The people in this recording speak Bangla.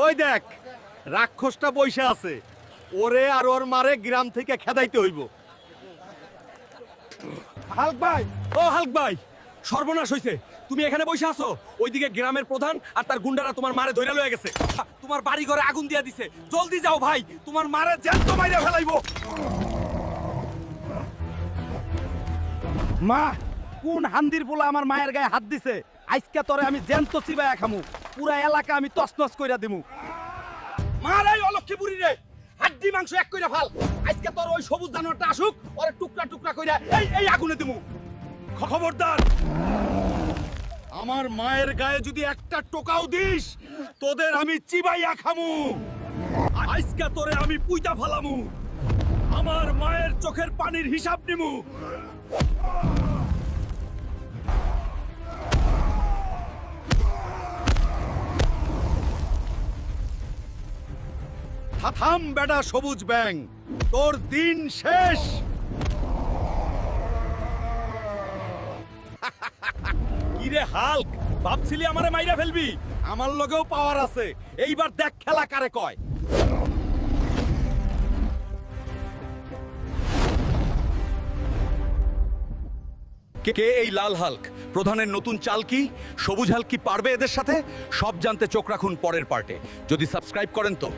ওই দেখ রাক্ষসটা বইসা আছে, ওরে আর ওর মারে গ্রাম থেকে খেদাইতে হইব। হাল্ক ভাই, ও হাল্ক ভাই, সর্বনাশ হইছে। তুমি এখানে বসে আছো, ওইদিকে গ্রামের প্রধান আর তার গুন্ডারা তোমার মারে ধইরা লয়ে গেছে। তোমার বাড়ি ঘরে আগুন দিয়া দিছে। জলদি যাও ভাই, তোমার মারে জ্যান্ত মাইরা ফেলাইবো। মা, কোন হান্দির পোলা আমার মায়ের গায়ে হাত দিছে? আজকে তোরে আমি জ্যান্ত চিবায়া খামু, পুরা এলাকা আমি তছনছ কইরা দিমু। মারাই অলক্ষী বুড়ি রে, হাড্ডি মাংস এক কইরা ফাল। আজকে তোর ওই সবুজ জানোয়ারটা আসুক, ওরে টুকরা টুকরা কইরা এই আগুনে দিমু। খবরদার, আমার মায়ের গায়ে যদি একটা টোকাও দিস, তোদের আমি চিবাইয়া খামু। আজকে তোরে আমি পুইতা ফালামু, আমার মায়ের চোখের পানির হিসাব নিমু। থাম বেটা সবুজ ব্যাং, তোর দিন শেষ। কিরে হাল্ক, ভাবছিলি আমারে মাইরা ফেলবি? আমার লগেও পাওয়ার আছে, এইবার দেখ খেলা কারে কয়। কে এই লাল হাল্ক? প্রধানের নতুন চাল কি? সবুজ হাল্ক কি পারবে এদের সাথে? সব জানতে চোখ রাখুন পরের পার্টে। যদি সাবস্ক্রাইব করেন তো।